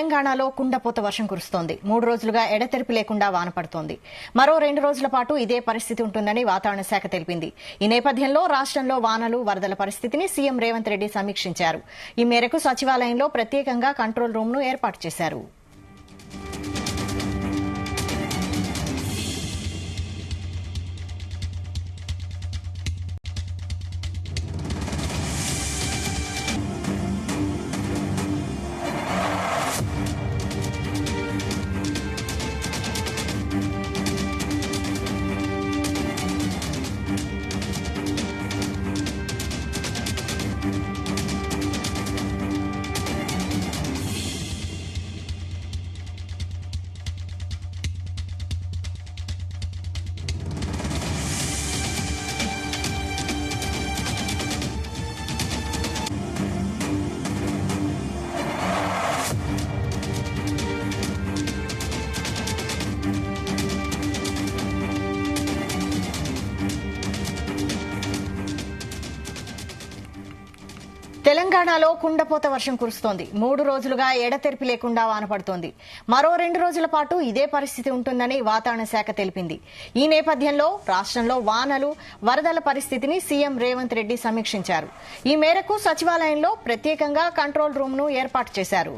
తెలంగాణలో కుండపోత వర్షం కురుస్తోంది. 3 రోజులుగా ఎడతెరిపి లేకుండా వాన పడుతోంది. మరో 2 రోజుల పాటు ఇదే పరిస్థితి ఉంటుందని వాతావరణ శాఖ తెలిపింది. ఈ నేపథ్యంలో రాష్ట్రంలో వానలు, వరదల పరిస్థితిని సీఎం రేవంత్ రెడ్డి సమీక్షించారు. ఈ మేరకు సచివాలయంలో ప్రత్యేకంగా కంట్రోల్ రూమ్ ను ఏర్పాటు చేశారు. తెలంగాణలో కుండపోత వర్షం కురుస్తోంది. 3 రోజులుగా ఎడతెరిపి లేకుండా వాన పడుతోంది. మరో 2 రోజుల పాటు ఇదే పరిస్థితి ఉంటుందని వాతావరణ శాఖ తెలిపింది. ఈ నేపథ్యంలో రాష్ట్రంలో వానలు, వరదల పరిస్థితిని సీఎం రేవంత్ రెడ్డి సమీక్షించారు. ఈ మేరకు సచివాలయంలో ప్రత్యేకంగా కంట్రోల్ రూమ్ ను ఏర్పాటు చేశారు.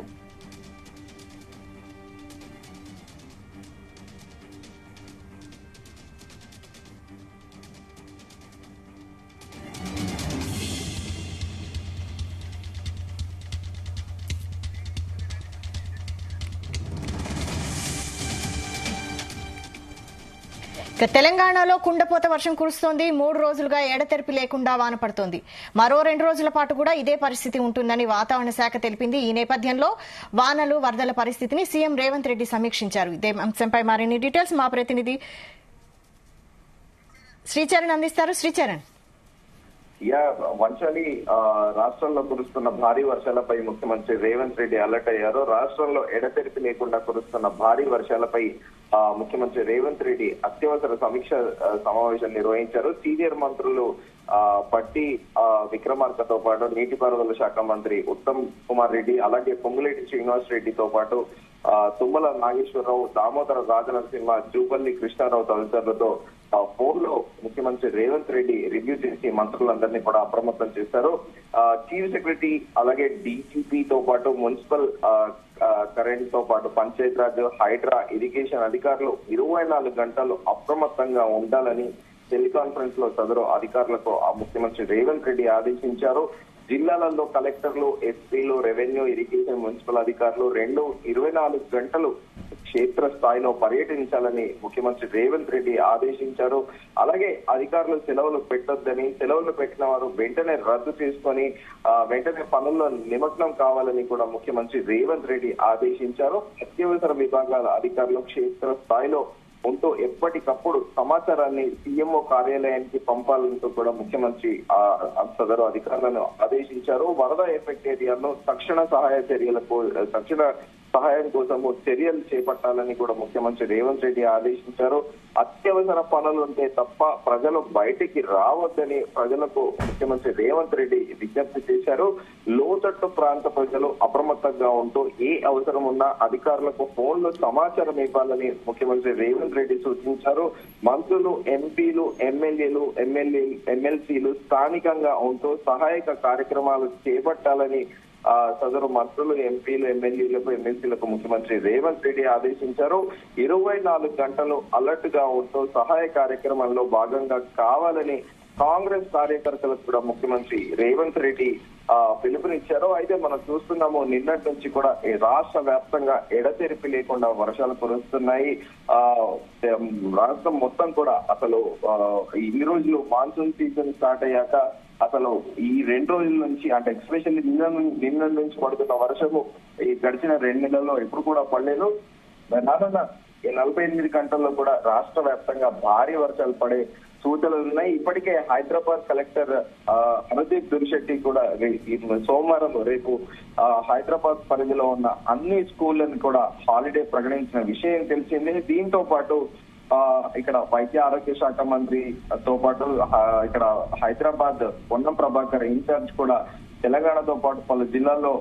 తెలంగాణలో కుండపోత వర్షం కురుస్తోంది. 3 రోజులుగా ఎడతెరిపి లేకుండా వాన పడుతోంది. మరో 2 రోజుల పాటు కూడా ఇదే పరిస్థితి ఉంటుందని వాతావరణ శాఖ తెలిపింది. ఈ నేపథ్యంలో వానలు, వరదల పరిస్థితిని సీఎం రేవంత్ రెడ్డి సమీక్షించారు. ఇదే అంశంపై మరిన్ని డీటెయిల్స్ మా ప్రతినిధి శ్రీచరణ్ అందిస్తారు. శ్రీచరణ్, వంచాలి రాష్ట్రంలో కురుస్తున్న భారీ వర్షాలపై ముఖ్యమంత్రి రేవంత్ రెడ్డి అలర్ట్ అయ్యారు. రాష్ట్రంలో ఎడతెరిపి లేకుండా కురుస్తున్న భారీ వర్షాలపై ముఖ్యమంత్రి రేవంత్ రెడ్డి అత్యవసర సమీక్ష సమావేశం నిర్వహించారు. సీనియర్ మంత్రులు పట్టి విక్రమార్కతో పాటు నీటిపారుదల శాఖ మంత్రి ఉత్తమ్ కుమార్ రెడ్డి, అలాగే పొంగులేటి శ్రీనివాస్ రెడ్డితో పాటు తుమ్మల నాగేశ్వరరావు, దామోదర రాజనరసింహ, జూపల్లి కృష్ణారావు తదితరులతో ఫోన్ లో ముఖ్యమంత్రి రేవంత్ రెడ్డి రివ్యూ చేసి మంత్రులందరినీ కూడా అప్రమత్తం చేశారు. చీఫ్ సెక్రటరీ అలాగే డీజీపీతో పాటు మున్సిపల్ కరెంట్ తో పాటు పంచాయతీరాజ్, హైడ్రా, ఇరిగేషన్ అధికారులు 24 గంటలు అప్రమత్తంగా ఉండాలని టెలికాన్ఫరెన్స్ లో సదరు అధికారులకు ముఖ్యమంత్రి రేవంత్ రెడ్డి ఆదేశించారు. జిల్లాలలో కలెక్టర్లు, ఎస్పీలు, రెవెన్యూ, ఇరిగేషన్, మున్సిపల్ అధికారులు 24 గంటలు క్షేత్ర స్థాయిలో పర్యటించాలని ముఖ్యమంత్రి రేవంత్ రెడ్డి ఆదేశించారు. అలాగే అధికారులు సెలవులు పెట్టొద్దని, సెలవులు పెట్టిన వారు వెంటనే రద్దు చేసుకొని వెంటనే పనుల్లో నిమగ్నం కావాలని కూడా ముఖ్యమంత్రి రేవంత్ రెడ్డి ఆదేశించారు. అత్యవసర విభాగాల అధికారులు క్షేత్ర స్థాయిలో ఉంటూ ఎప్పటికప్పుడు సమాచారాన్ని సీఎంఓ కార్యాలయానికి పంపాలంటూ కూడా ముఖ్యమంత్రి సదరు అధికారులను ఆదేశించారు. వరద ఎఫెక్ట్ ఏరియాలో తక్షణ సహాయం కోసము చర్యలు చేపట్టాలని కూడా ముఖ్యమంత్రి రేవంత్ రెడ్డి ఆదేశించారు. అత్యవసర పనులు ఉంటే తప్ప ప్రజలు బయటికి రావద్దని ప్రజలకు ముఖ్యమంత్రి రేవంత్ రెడ్డి విజ్ఞప్తి చేశారు. లోతట్టు ప్రాంత ప్రజలు అప్రమత్తంగా ఉంటూ ఏ అవసరం ఉన్నా అధికారులకు ఫోన్లో సమాచారం ఇవ్వాలని ముఖ్యమంత్రి రేవంత్ రెడ్డి సూచించారు. మంత్రులు, ఎంపీలు, ఎమ్మెల్యేలు, ఎమ్మెల్సీలు స్థానికంగా ఉంటూ సహాయక కార్యక్రమాలు చేపట్టాలని సదరు మంత్రులు, ఎంపీలు, ఎమ్మెల్యేలకు, ఎమ్మెల్సీలకు ముఖ్యమంత్రి రేవంత్ రెడ్డి ఆదేశించారు. 24 గంటలు అలర్ట్ గా ఉంటూ సహాయ కార్యక్రమంలో భాగంగా కావాలని కాంగ్రెస్ కార్యకర్తలకు కూడా ముఖ్యమంత్రి రేవంత్ రెడ్డి పిలుపునిచ్చారు. అయితే మనం చూస్తున్నాము, నిన్నటి నుంచి కూడా రాష్ట్ర వ్యాప్తంగా ఎడతెరిపి లేకుండా వర్షాలు కురుస్తున్నాయి. రాష్ట్రం మొత్తం కూడా అసలు ఇన్ని రోజులు మాన్సూన్ సీజన్ స్టార్ట్ అయ్యాక అసలు ఈ 2 రోజుల నుంచి అంటే ఎస్పెషల్లీ నిన్న నుంచి పడుతున్న వర్షము ఈ గడిచిన 2 నెలల్లో ఎప్పుడు కూడా పడలేదు. రానున్న 48 గంటల్లో కూడా రాష్ట్ర వ్యాప్తంగా భారీ వర్షాలు పడే సూచనలు ఉన్నాయి. ఇప్పటికే హైదరాబాద్ కలెక్టర్ అనుదీప్ దురిశెట్టి కూడా సోమవారం రేపు హైదరాబాద్ పరిధిలో ఉన్న అన్ని స్కూళ్లను కూడా హాలిడే ప్రకటించిన విషయం తెలిసిందే. దీంతో పాటు ఇక్కడ వైద్య ఆరోగ్య శాఖ మంత్రితో పాటు ఇక్కడ హైదరాబాద్ పొన్నం ప్రభాకర్ ఇన్ఛార్జ్ కూడా తెలంగాణతో పాటు పలు జిల్లాల్లో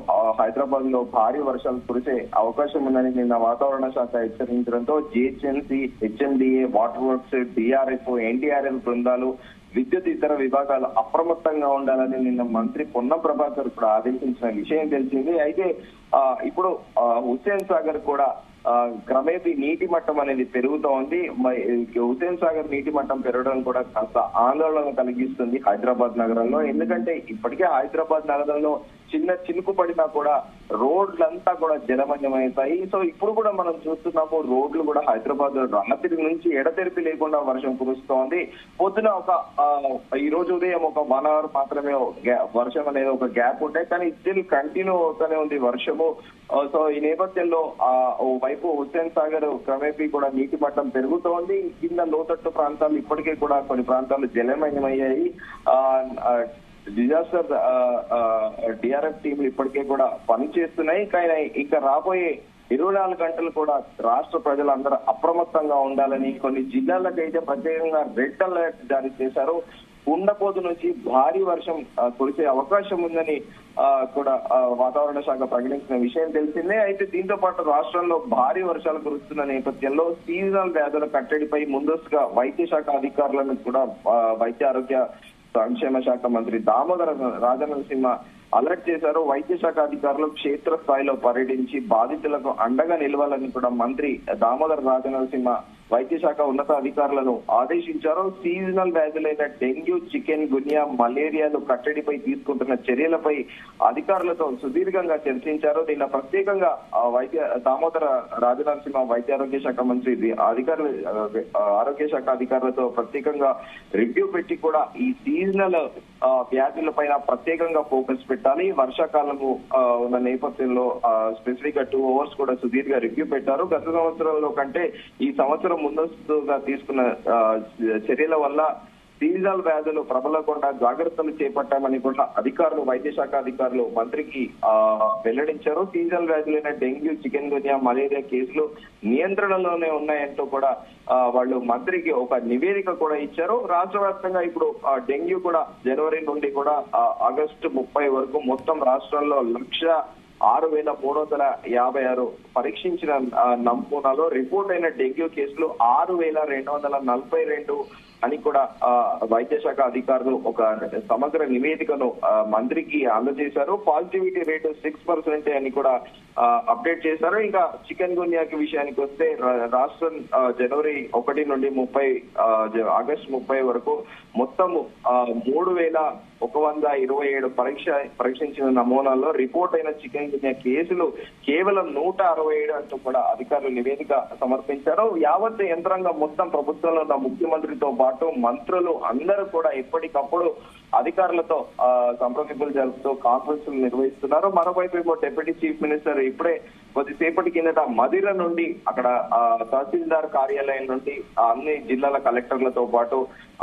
హైదరాబాద్ లో భారీ వర్షాలు కురిసే అవకాశం ఉందని నిన్న వాతావరణ శాఖ హెచ్చరించడంతో GHMC, HMDA, water works, DRF, NDRF బృందాలు, విద్యుత్ ఇతర విభాగాలు అప్రమత్తంగా ఉండాలని నిన్న మంత్రి పొన్నం ప్రభాకర్ కూడా ఆదేశించిన విషయం తెలిసింది. అయితే ఇప్పుడు హుస్సేన్ సాగర్ కూడా క్రమేపీ నీటి మట్టం అనేది పెరుగుతోంది. హుస్సేన్ సాగర్ నీటి మట్టం పెరగడం కూడా కాస్త ఆందోళన కలిగిస్తుంది హైదరాబాద్ నగరంలో. ఎందుకంటే ఇప్పటికే హైదరాబాద్ నగరంలో చిన్న చినుకు పడినా కూడా రోడ్లంతా కూడా జలమయమవుతాయి. సో ఇప్పుడు కూడా మనం చూస్తున్నాము, రోడ్లు కూడా హైదరాబాద్ రాత్రి నుంచి ఎడతెరిపి లేకుండా వర్షం కురుస్తోంది. పొద్దున ఈ రోజు ఉదయం ఒక 1 hour మాత్రమే వర్షం అనేది ఒక గ్యాప్ ఉంటాయి, కానీ స్టిల్ కంటిన్యూ అవుతూనే ఉంది వర్షము. సో ఈ నేపథ్యంలో ఓ వైపు హుస్సేన్ సాగర్ క్రమేపీ కూడా నీటి మట్టం పెరుగుతోంది. కింద లోతట్టు ప్రాంతాలు ఇప్పటికే కూడా కొన్ని ప్రాంతాలు జలమయమయ్యాయి. డిజాస్టర్ డిఆర్ఎఫ్ టీంలు ఇప్పటికే కూడా పనిచేస్తున్నాయి. కానీ ఇంకా రాబోయే 24 గంటలు కూడా రాష్ట్ర ప్రజలందరూ అప్రమత్తంగా ఉండాలని కొన్ని జిల్లాలకైతే ప్రత్యేకంగా రెడ్ అలర్ట్ జారీ చేశారు. కుండపోతు నుంచి భారీ వర్షం కురిసే అవకాశం ఉందని కూడా వాతావరణ శాఖ ప్రకటించిన విషయం తెలిసిందే. అయితే దీంతో పాటు రాష్ట్రంలో భారీ వర్షాలు కురుస్తున్న నేపథ్యంలో సీజనల్ వ్యాధుల కట్టడిపై ముందస్తుగా వైద్య శాఖ అధికారులను కూడా వైద్య ఆరోగ్య సంక్షేమ శాఖ మంత్రి దామోదర రాజనరసింహ అలర్ట్ చేశారు. వైద్య శాఖ అధికారులు క్షేత్ర స్థాయిలో పర్యటించి బాధితులకు అండగా నిలవాలని కూడా మంత్రి దామోదర రాజనరసింహ వైద్య శాఖ ఉన్నత అధికారులను ఆదేశించారు. సీజనల్ వ్యాధులైన డెంగ్యూ, చికెన్ గున్యా, మలేరియాలు కట్టడిపై తీసుకుంటున్న చర్యలపై అధికారులతో సుదీర్ఘంగా చర్చించారు. నిన్న ప్రత్యేకంగా దామోదర రాజనరసింహ వైద్య ఆరోగ్య శాఖ మంత్రి ఆరోగ్య శాఖ అధికారులతో ప్రత్యేకంగా రివ్యూ పెట్టి కూడా ఈ సీజనల్ వ్యాధుల పైన ప్రత్యేకంగా ఫోకస్ పెట్టాలి. వర్షాకాలము ఉన్న నేపథ్యంలో స్పెసిఫిక్ గా 2 hours కూడా సుదీర్ఘ రివ్యూ పెట్టారు. గత సంవత్సరంలో కంటే ఈ సంవత్సరం ముందస్తుగా తీసుకున్న చర్యల వల్ల సీజనల్ వ్యాధులు ప్రబలకుండా జాగ్రత్తలు చేపట్టామని కూడా అధికారులు, వైద్య శాఖ అధికారులు మంత్రికి వెల్లడించారు. సీజనల్ వ్యాధులైన డెంగ్యూ, చికెన్ గున్యా, మలేరియా కేసులు నియంత్రణలోనే ఉన్నాయంటూ కూడా వాళ్ళు మంత్రికి ఒక నివేదిక కూడా ఇచ్చారు. రాష్ట్ర వ్యాప్తంగా ఇప్పుడు డెంగ్యూ కూడా జనవరి నుండి కూడా ఆగస్టు 30 వరకు మొత్తం రాష్ట్రంలో 1,06,356 పరీక్షించిన నమూనాలో రిపోర్ట్ అయిన డెంగ్యూ కేసులు 6,242 అని కూడా వైద్య శాఖ అధికారులు ఒక సమగ్ర నివేదికను మంత్రికి అందజేశారు. పాజిటివిటీ రేటు 6% అని కూడా అప్డేట్ చేశారు. ఇంకా చికెన్ గున్యాకి విషయానికి వస్తే రాష్ట్రం జనవరి 1 నుండి ఆగస్టు 30 వరకు మొత్తము 3,127 పరీక్షించిన నమూనాల్లో రిపోర్ట్ అయిన చికెన్ గున్యా కేసులు కేవలం 167 అంటూ కూడా అధికారులు నివేదిక సమర్పించారు. యావత్ యంత్రాంగం మొత్తం ప్రభుత్వంలో ఉన్న ముఖ్యమంత్రితో పాటు మంత్రులు అందరూ కూడా ఎప్పటికప్పుడు అధికారులతో సంప్రదింపులు జరుపుతూ కాన్ఫరెన్స్లు నిర్వహిస్తున్నారు. మరోవైపు డిప్యూటీ చీఫ్ మినిస్టర్ ఇప్పుడే కొద్దిసేపటి కిందట మదిర నుండి అక్కడ తహసీల్దార్ కార్యాలయం నుండి అన్ని జిల్లాల కలెక్టర్లతో పాటు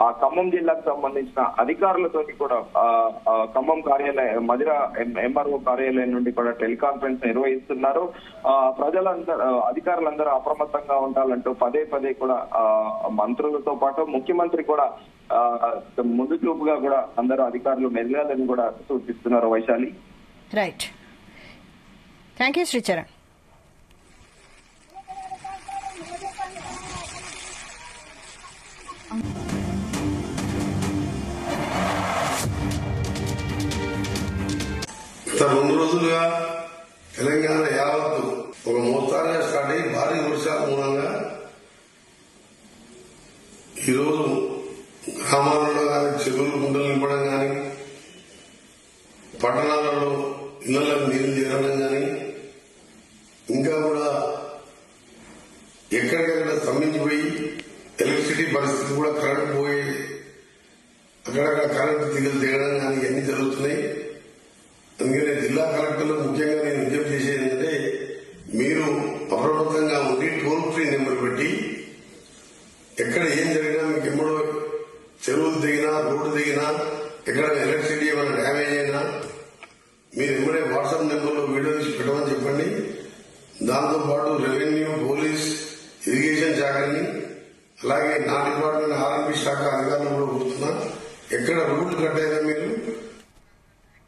ఆ ఖమ్మం జిల్లాకు సంబంధించిన అధికారులతో కూడా ఖమ్మం కార్యాలయం, మదిర ఎంఆర్ఓ కార్యాలయం నుండి కూడా టెలికాన్ఫరెన్స్ నిర్వహిస్తున్నారు. అధికారులందరూ అప్రమత్తంగా ఉండాలంటూ పదే కూడా మంత్రులతో పాటు ముఖ్యమంత్రి కూడా ముందు చూపుగా కూడా అందరూ అధికారులు మెదగాలని కూడా సూచిస్తున్నారు. Vaishali, right, thank you Sricharan. గత 2 రోజులుగా తెలంగాణ యావత్తు ఒక మోస్తారుగా స్టార్ట్ అయ్యి భారీ వర్షాల మూలంగా ఈరోజు గ్రామాలలో కానీ చెరువులు గుండలు నింపడం కానీ పట్టణాలలో ఇళ్లకు నీళ్లు చేరడం కానీ ఇంకా కూడా ఎక్కడికక్కడ స్తంభించిపోయి ఎలక్ట్రిసిటీ పరిస్థితి కూడా కరెంట్ పోయి అక్కడక్కడ కరెంటు తీగలు దిగడం కానీ ఇవన్నీ జరుగుతున్నాయి. అందుకనే జిల్లా కలెక్టర్లు ముఖ్యంగా నేను విజ్ఞప్తి చేసేది ఏంటంటే మీరు అప్రమత్తంగా ఉండి టోల్ ఫ్రీ నెంబర్ పెట్టి ఎక్కడ ఏం జరిగినా మీకు ఎమ్మడో చెరువులు దిగినా రోడ్డు దిగినా ఎక్కడ ఎలక్ట్రిసిటీ ఏమైనా డ్యామేజ్ అయినా మీరు ఎమ్మడే వాట్సాప్ నెంబర్లో వీడియో తీసి పెట్టమని చెప్పండి. దాంతోపాటు రెవెన్యూ, పోలీస్, ఇరిగేషన్ శాఖని అలాగే నా డిపార్ట్మెంట్ ఆర్ఎంపీ శాఖ అధికారులు కూడా కోరుతున్నా. ఎక్కడ రూట్ కట్ అయినా మీరు